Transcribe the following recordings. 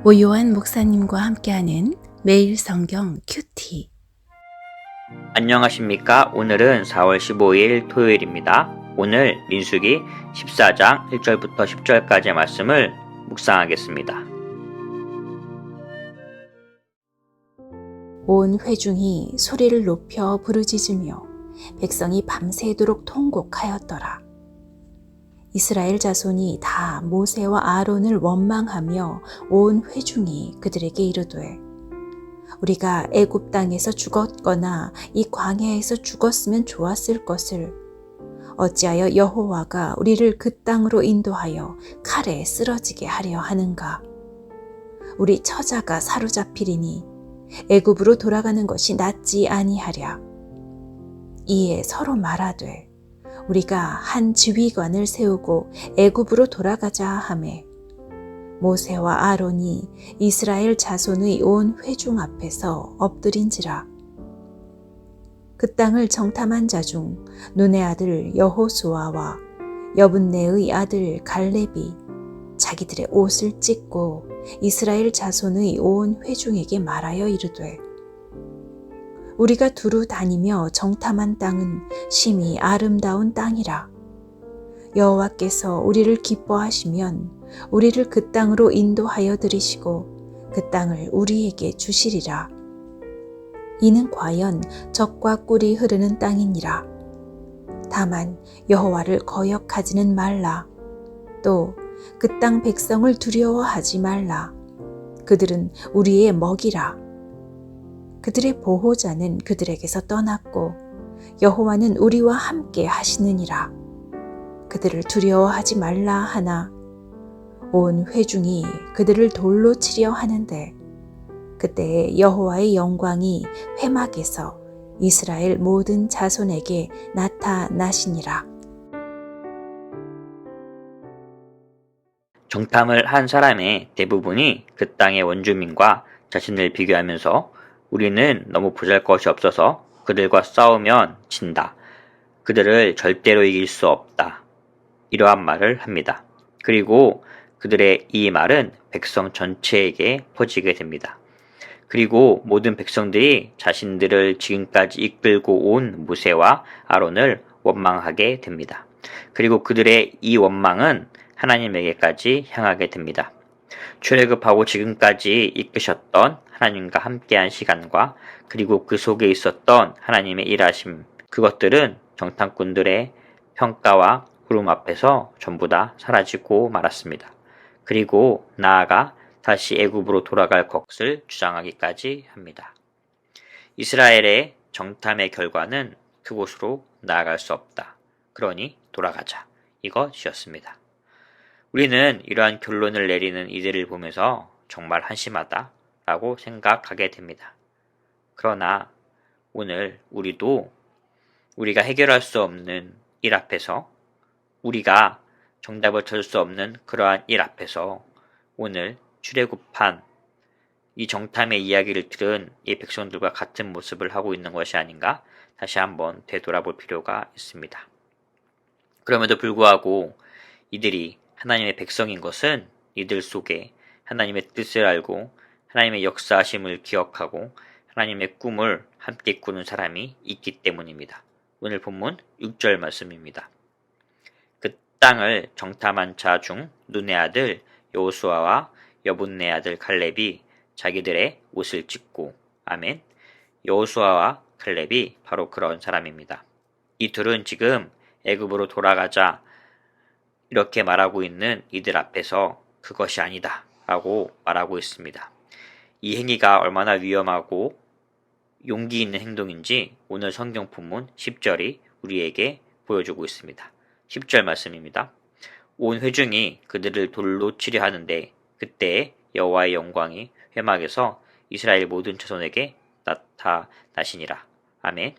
오요한 목사님과 함께하는 매일 성경 큐티. 안녕하십니까. 오늘은 4월 15일 토요일입니다. 오늘 민수기 14장 1절부터 10절까지의 말씀을 묵상하겠습니다. 온 회중이 소리를 높여 부르짖으며 백성이 밤새도록 통곡하였더라. 이스라엘 자손이 다 모세와 아론을 원망하며 온 회중이 그들에게 이르되 우리가 애굽 땅에서 죽었거나 이 광야에서 죽었으면 좋았을 것을 어찌하여 여호와가 우리를 그 땅으로 인도하여 칼에 쓰러지게 하려 하는가? 우리 처자가 사로잡히리니 애굽으로 돌아가는 것이 낫지 아니하랴. 이에 서로 말하되 우리가 한 지휘관을 세우고 애굽으로 돌아가자 하매 모세와 아론이 이스라엘 자손의 온 회중 앞에서 엎드린지라. 그 땅을 정탐한 자 중 눈의 아들 여호수아와 여분네의 아들 갈렙이 자기들의 옷을 찢고 이스라엘 자손의 온 회중에게 말하여 이르되 우리가 두루 다니며 정탐한 땅은 심히 아름다운 땅이라. 여호와께서 우리를 기뻐하시면 우리를 그 땅으로 인도하여 들이시고 그 땅을 우리에게 주시리라. 이는 과연 젖과 꿀이 흐르는 땅이니라. 다만 여호와를 거역하지는 말라. 또 그 땅 백성을 두려워하지 말라. 그들은 우리의 먹이라. 그들의 보호자는 그들에게서 떠났고 여호와는 우리와 함께 하시느니라. 그들을 두려워하지 말라 하나 온 회중이 그들을 돌로 치려 하는데 그때에 여호와의 영광이 회막에서 이스라엘 모든 자손에게 나타나시니라. 정탐을 한 사람의 대부분이 그 땅의 원주민과 자신을 비교하면서 우리는 너무 보잘것이 없어서 그들과 싸우면 진다. 그들을 절대로 이길 수 없다. 이러한 말을 합니다. 그리고 그들의 이 말은 백성 전체에게 퍼지게 됩니다. 그리고 모든 백성들이 자신들을 지금까지 이끌고 온 모세와 아론을 원망하게 됩니다. 그리고 그들의 이 원망은 하나님에게까지 향하게 됩니다. 출애굽하고 지금까지 이끄셨던 하나님과 함께한 시간과 그리고 그 속에 있었던 하나님의 일하심, 그것들은 정탐꾼들의 평가와 구름 앞에서 전부 다 사라지고 말았습니다. 그리고 나아가 다시 애굽으로 돌아갈 것을 주장하기까지 합니다. 이스라엘의 정탐의 결과는 그곳으로 나아갈 수 없다. 그러니 돌아가자. 이것이었습니다. 우리는 이러한 결론을 내리는 이들을 보면서 정말 한심하다 라고 생각하게 됩니다. 그러나 오늘 우리도 우리가 해결할 수 없는 일 앞에서 우리가 정답을 찾을 수 없는 그러한 일 앞에서 오늘 출애굽한 이 정탐의 이야기를 들은 이 백성들과 같은 모습을 하고 있는 것이 아닌가 다시 한번 되돌아볼 필요가 있습니다. 그럼에도 불구하고 이들이 하나님의 백성인 것은 이들 속에 하나님의 뜻을 알고 하나님의 역사하심을 기억하고 하나님의 꿈을 함께 꾸는 사람이 있기 때문입니다. 오늘 본문 6절 말씀입니다. 그 땅을 정탐한 자 중 눈의 아들 여호수아와 여분네 아들 갈렙이 자기들의 옷을 찢고 아멘. 여호수아와 갈렙이 바로 그런 사람입니다. 이 둘은 지금 애굽으로 돌아가자 이렇게 말하고 있는 이들 앞에서 그것이 아니다 라고 말하고 있습니다. 이 행위가 얼마나 위험하고 용기 있는 행동인지 오늘 성경 본문 10절이 우리에게 보여주고 있습니다. 10절 말씀입니다. 온 회중이 그들을 돌로 치려 하는데 그때 여호와의 영광이 회막에서 이스라엘 모든 자손에게 나타나시니라. 아멘.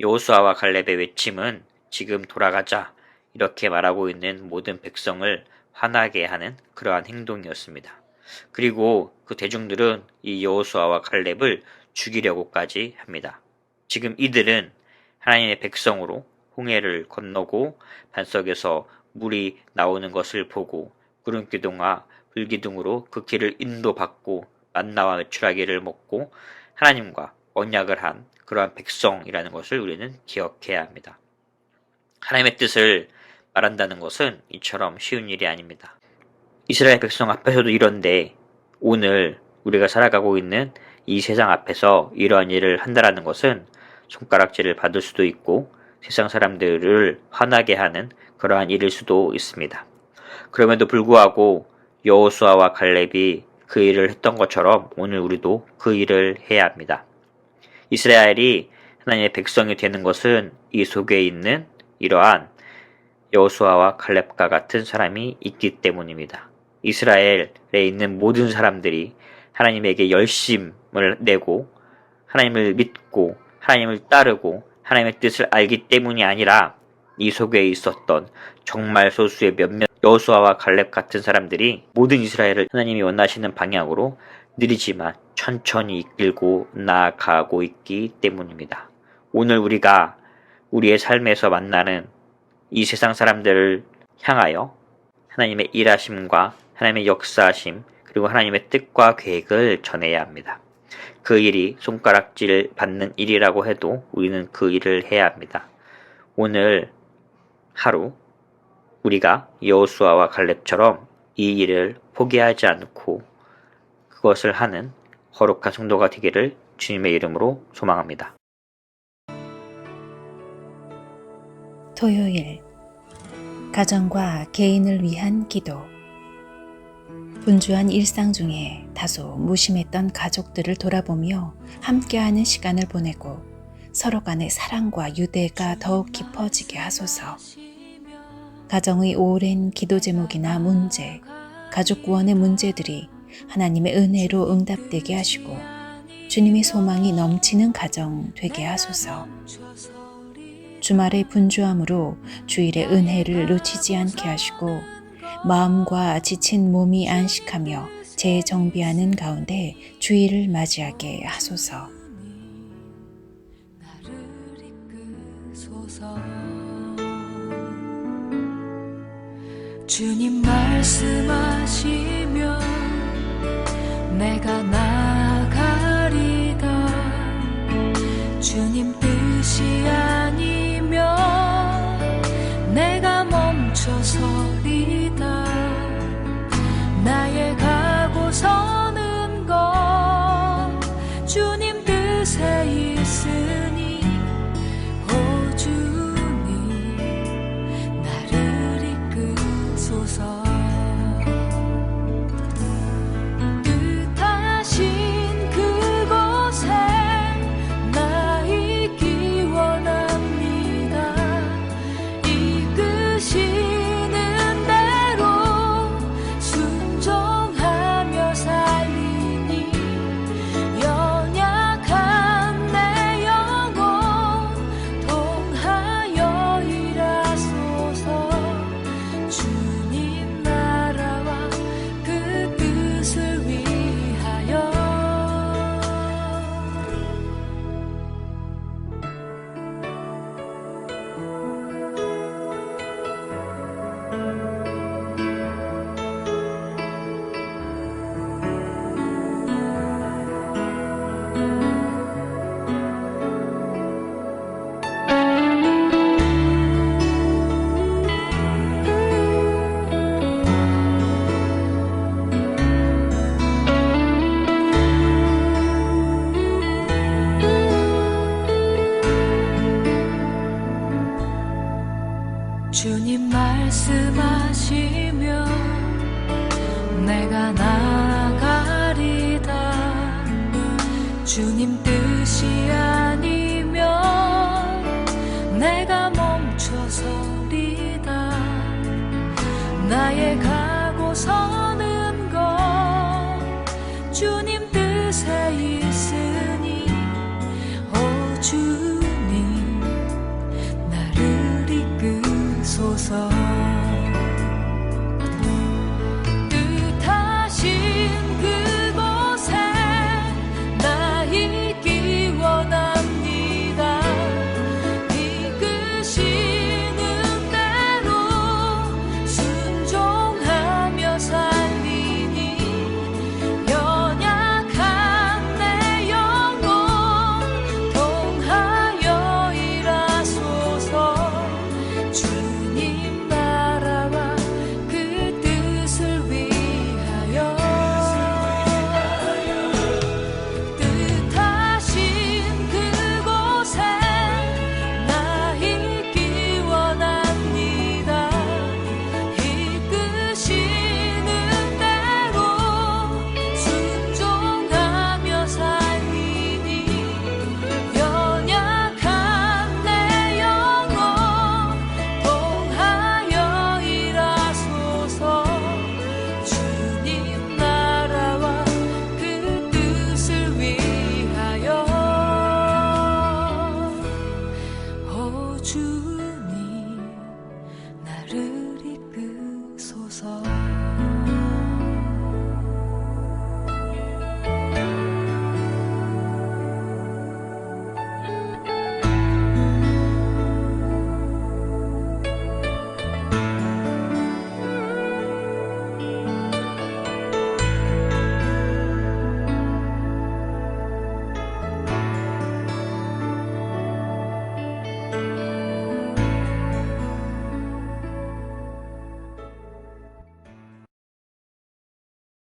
여호수아와 갈렙의 외침은 지금 돌아가자 이렇게 말하고 있는 모든 백성을 화나게 하는 그러한 행동이었습니다. 그리고 그 대중들은 이 여호수아와 갈렙을 죽이려고까지 합니다. 지금 이들은 하나님의 백성으로 홍해를 건너고 반석에서 물이 나오는 것을 보고 구름기둥과 불기둥으로 그 길을 인도받고 만나와 메추라기를 먹고 하나님과 언약을 한 그러한 백성이라는 것을 우리는 기억해야 합니다. 하나님의 뜻을 말한다는 것은 이처럼 쉬운 일이 아닙니다. 이스라엘 백성 앞에서도 이런데 오늘 우리가 살아가고 있는 이 세상 앞에서 이러한 일을 한다라는 것은 손가락질을 받을 수도 있고 세상 사람들을 화나게 하는 그러한 일일 수도 있습니다. 그럼에도 불구하고 여호수아와 갈렙이 그 일을 했던 것처럼 오늘 우리도 그 일을 해야 합니다. 이스라엘이 하나님의 백성이 되는 것은 이 속에 있는 이러한 여호수아와 갈렙과 같은 사람이 있기 때문입니다. 이스라엘에 있는 모든 사람들이 하나님에게 열심을 내고 하나님을 믿고 하나님을 따르고 하나님의 뜻을 알기 때문이 아니라 이 속에 있었던 정말 소수의 몇몇 여호수아와 갈렙 같은 사람들이 모든 이스라엘을 하나님이 원하시는 방향으로 느리지만 천천히 이끌고 나아가고 있기 때문입니다. 오늘 우리가 우리의 삶에서 만나는 이 세상 사람들을 향하여 하나님의 일하심과 하나님의 역사하심 그리고 하나님의 뜻과 계획을 전해야 합니다. 그 일이 손가락질 받는 일이라고 해도 우리는 그 일을 해야 합니다. 오늘 하루 우리가 여호수아와 갈렙처럼 이 일을 포기하지 않고 그것을 하는 거룩한 성도가 되기를 주님의 이름으로 소망합니다. 토요일 가정과 개인을 위한 기도. 분주한 일상 중에 다소 무심했던 가족들을 돌아보며 함께하는 시간을 보내고 서로 간의 사랑과 유대가 더욱 깊어지게 하소서. 가정의 오랜 기도 제목이나 문제, 가족 구원의 문제들이 하나님의 은혜로 응답되게 하시고 주님의 소망이 넘치는 가정 되게 하소서. 주말의 분주함으로 주일의 은혜를 놓치지 않게 하시고 마음과 지친 몸이 안식하며 재정비하는 가운데 주일을 맞이하게 하소서. 주님 말씀하시며 내가 나아가리다. 주님 뜻이 아니면 내가 멈춰서리다. 나의 가고 서는 것 주님 뜻에 있으니 오 주님 나를 이끄소서. 뜻하신 그곳에 나 있기 원합니다. 이끄시는 대로 순종하며 살리니 연약한 내 영혼 통하여 일하소서. 주님 나라와 그 뜻을 위하여. 주님 말씀하시며 내가 나아가리다. 주님 뜻이 아니면 내가 멈춰서리다. 나의 가고 서는 것 주님